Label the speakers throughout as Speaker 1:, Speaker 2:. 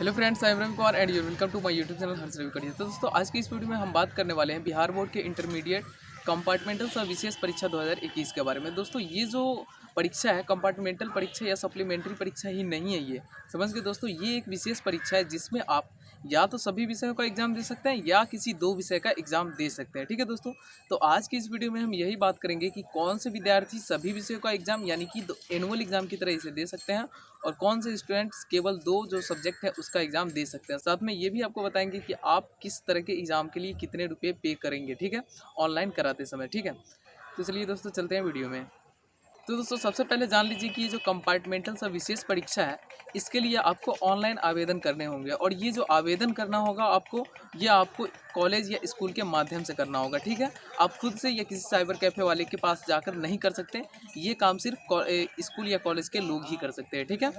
Speaker 1: Hello friends, I am Ravi Kumar and you welcome to my YouTube channel Harsh Ravi career. तो दोस्तों, आज की इस वीडियो में हम बात करने वाले हैं बिहार बोर्ड के इंटरमीडिएट कंपार्टमेंटल सह विशेष परीक्षा 2021 के बारे में। दोस्तों, ये जो परीक्षा है कंपार्टमेंटल परीक्षा या सप्लीमेंट्री परीक्षा ही नहीं है। ये समझ गए दोस्तों, ये एक विशेष परीक्षा है जिसमें आप या तो सभी विषयों का एग्जाम दे सकते हैं या किसी दो विषय का एग्जाम दे सकते हैं। ठीक है दोस्तों, तो आज की इस वीडियो में हम यही बात करेंगे कि कौन से विद्यार्थी सभी विषयों का एग्जाम यानी कि एनुअल एग्जाम की तरह इसे दे सकते हैं और कौन से स्टूडेंट्स केवल दो जो सब्जेक्ट है उसका एग्जाम दे सकते हैं। साथ में ये भी आपको बताएंगे कि आप किस तरह के एग्जाम के लिए कितने रुपए पे करेंगे, ठीक है, ऑनलाइन कराते समय। ठीक है, तो चलिए दोस्तों चलते हैं वीडियो में। तो दोस्तों, सबसे पहले जान लीजिए कि ये जो कंपार्टमेंटल सा विशेष परीक्षा है इसके लिए आपको ऑनलाइन आवेदन करने होंगे और ये जो आवेदन करना होगा आपको कॉलेज या स्कूल के माध्यम से करना होगा। ठीक है, आप खुद से या किसी साइबर कैफ़े वाले के पास जाकर नहीं कर सकते। ये काम सिर्फ स्कूल या कॉलेज के लोग ही कर सकते हैं। ठीक है,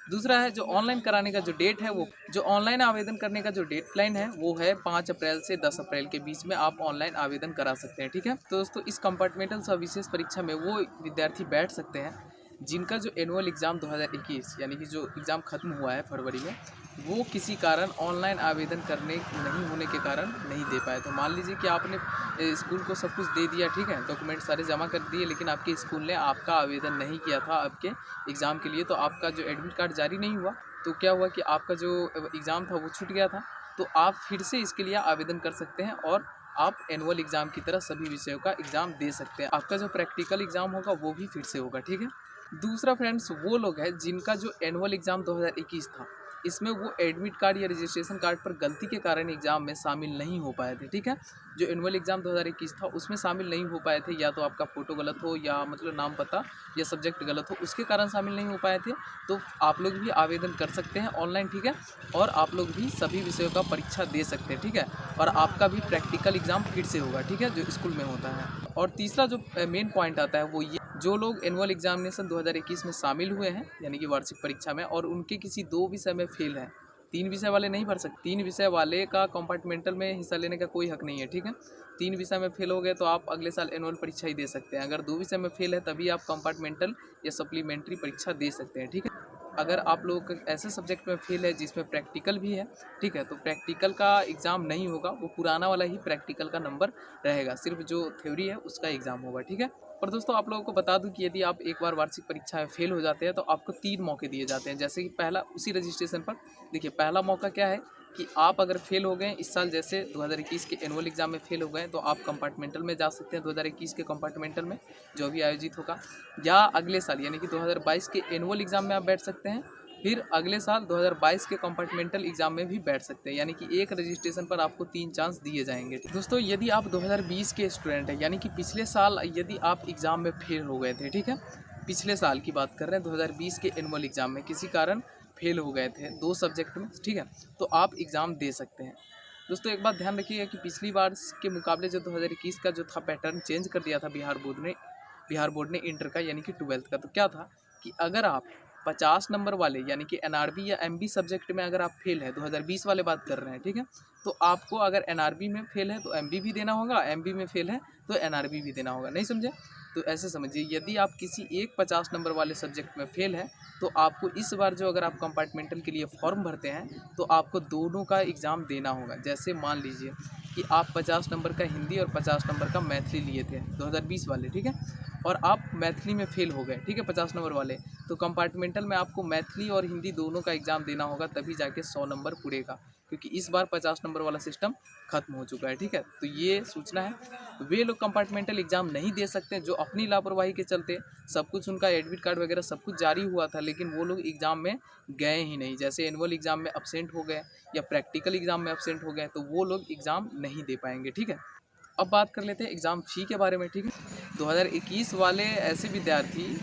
Speaker 1: दूसरा है जो ऑनलाइन कराने का जो डेट है, वो जो ऑनलाइन आवेदन करने का जो डेडलाइन है वो है 5 अप्रैल से 10 अप्रैल के बीच में आप ऑनलाइन आवेदन करा सकते हैं। ठीक है, तो दोस्तों, इस कंपार्टमेंटल सह विशेष परीक्षा में वो विद्यार्थी बैठ सकते हैं जिनका जो एनुअल एग्ज़ाम 2021 यानी कि जो एग्ज़ाम खत्म हुआ है फरवरी में, वो किसी कारण ऑनलाइन आवेदन करने नहीं होने के कारण नहीं दे पाए। तो मान लीजिए कि आपने स्कूल को सब कुछ दे दिया, ठीक है, डॉक्यूमेंट सारे जमा कर दिए, लेकिन आपके स्कूल ने आपका आवेदन नहीं किया था आपके एग्ज़ाम के लिए, तो आपका जो एडमिट कार्ड जारी नहीं हुआ। तो क्या हुआ कि आपका जो एग्ज़ाम था वो छूट गया था। तो आप फिर से इसके लिए आवेदन कर सकते हैं और आप एनुअल एग्ज़ाम की तरह सभी विषयों का एग्ज़ाम दे सकते हैं। आपका जो प्रैक्टिकल एग्ज़ाम होगा वो भी फिर से होगा। ठीक है, दूसरा फ्रेंड्स, वो लोग हैं जिनका जो एनुअल एग्ज़ाम 2021 था इसमें वो एडमिट कार्ड या रजिस्ट्रेशन कार्ड पर गलती के कारण एग्ज़ाम में शामिल नहीं हो पाए थे। ठीक है, जो एनुअल एग्ज़ाम 2021 था उसमें शामिल नहीं हो पाए थे, या तो आपका फ़ोटो गलत हो या मतलब नाम पता या सब्जेक्ट गलत हो, उसके कारण शामिल नहीं हो पाए थे। तो आप लोग भी आवेदन कर सकते हैं ऑनलाइन। ठीक है, और आप लोग भी सभी विषयों का परीक्षा दे सकते हैं। ठीक है, और आपका भी प्रैक्टिकल एग्ज़ाम फिर से होगा। ठीक है, जो स्कूल में होता है। और तीसरा जो मेन पॉइंट आता है वो ये, जो लोग एनुअल एग्जामिनेशन 2021 में शामिल हुए हैं यानी कि वार्षिक परीक्षा में और उनके किसी दो विषय में फेल हैं, 3 विषय वाले नहीं भर सकते। 3 विषय वाले का कंपार्टमेंटल में हिस्सा लेने का कोई हक नहीं है। ठीक है, 3 विषय में फेल हो गए तो आप अगले साल एनुअल परीक्षा ही दे सकते हैं। अगर 2 विषय में फेल है तभी आप कंपार्टमेंटल या सप्लीमेंट्री परीक्षा दे सकते हैं। ठीक है, अगर आप लोग ऐसे सब्जेक्ट में फेल है जिसमें प्रैक्टिकल भी है, ठीक है, तो प्रैक्टिकल का एग्ज़ाम नहीं होगा, वो पुराना वाला ही प्रैक्टिकल का नंबर रहेगा, सिर्फ जो थ्योरी है उसका एग्ज़ाम होगा। ठीक है, और दोस्तों, आप लोगों को बता दूं कि यदि आप एक बार वार्षिक परीक्षा में फेल हो जाते हैं तो आपको 3 मौके दिए जाते हैं। जैसे कि पहला, उसी रजिस्ट्रेशन पर देखिए, पहला मौका क्या है कि आप अगर फेल हो गए इस साल, जैसे 2021 के एनुअल एग्ज़ाम में फेल हो गए, तो आप कंपार्टमेंटल में जा सकते हैं 2021 के कंपार्टमेंटल में जो भी आयोजित होगा, या अगले साल यानी कि 2022 के एनुअल एग्ज़ाम में आप बैठ सकते हैं, फिर अगले साल 2022 के कंपार्टमेंटल एग्जाम में भी बैठ सकते हैं। यानी कि एक रजिस्ट्रेशन पर आपको 3 चांस दिए जाएंगे। दोस्तों, यदि आप 2020 के स्टूडेंट हैं यानी कि पिछले साल यदि आप एग्ज़ाम में फेल हो गए थे, ठीक है, पिछले साल की बात कर रहे हैं, 2020 के एनुअल एग्ज़ाम में किसी कारण फेल हो गए थे 2 सब्जेक्ट में, ठीक है, तो आप एग्ज़ाम दे सकते हैं। दोस्तों, एक बात ध्यान रखिएगा कि पिछली बार के मुकाबले जो 2021 का जो था पैटर्न चेंज कर दिया था बिहार बोर्ड ने इंटर का यानी कि 12th का। तो क्या था कि अगर आप 50 नंबर वाले यानी कि एनआरबी या एमबी सब्जेक्ट में अगर आप फेल है, 2020 वाले बात कर रहे हैं, ठीक है, तो आपको अगर एनआरबी में फेल है तो एमबी भी देना होगा, एमबी में फेल है तो एनआरबी भी देना होगा। नहीं समझे? तो ऐसे समझिए, यदि आप किसी एक 50 नंबर वाले सब्जेक्ट में फेल है तो आपको इस बार जो अगर आप कंपार्टमेंटल के लिए फॉर्म भरते हैं तो आपको दोनों का एग्ज़ाम देना होगा। जैसे मान लीजिए कि आप 50 नंबर का हिंदी और 50 नंबर का मैथिली लिए थे 2020 वाले, ठीक है, और आप मैथिली में फेल हो गए, ठीक है, 50 नंबर वाले, तो कंपार्टमेंटल में आपको मैथिली और हिंदी दोनों का एग्ज़ाम देना होगा, तभी जाके 100 नंबर पूरेगा, क्योंकि इस बार 50 नंबर वाला सिस्टम खत्म हो चुका है। ठीक है, तो ये सूचना है। वे लोग कंपार्टमेंटल एग्ज़ाम नहीं दे सकते जो अपनी लापरवाही के चलते सब कुछ, उनका एडमिट कार्ड वगैरह सब कुछ जारी हुआ था, लेकिन वो लोग एग्ज़ाम में गए ही नहीं, जैसे एनुअल एग्ज़ाम में अब्सेंट हो गए या प्रैक्टिकल एग्ज़ाम में अब्सेंट हो गए, तो वो लोग एग्ज़ाम नहीं दे पाएंगे। ठीक है, अब बात कर लेते हैं एग्ज़ाम फ़ी के बारे में। ठीक है, 2021 वाले ऐसे विद्यार्थी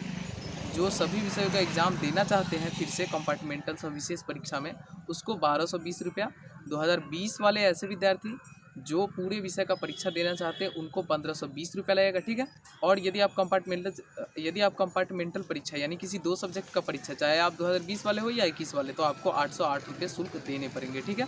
Speaker 1: जो सभी विषयों का एग्ज़ाम देना चाहते हैं फिर से कंपार्टमेंटल सब विशेष परीक्षा में, उसको 1220 रुपया। 2020 वाले ऐसे विद्यार्थी जो पूरे विषय का परीक्षा देना चाहते हैं उनको 1520 रुपया लगेगा। ठीक है, और यदि आप कंपार्टमेंटल परीक्षा यानी किसी 2 सब्जेक्ट का परीक्षा, चाहे आप 2020 वाले हो या 21 वाले, तो आपको 808 रुपये शुल्क देने पड़ेंगे। ठीक है,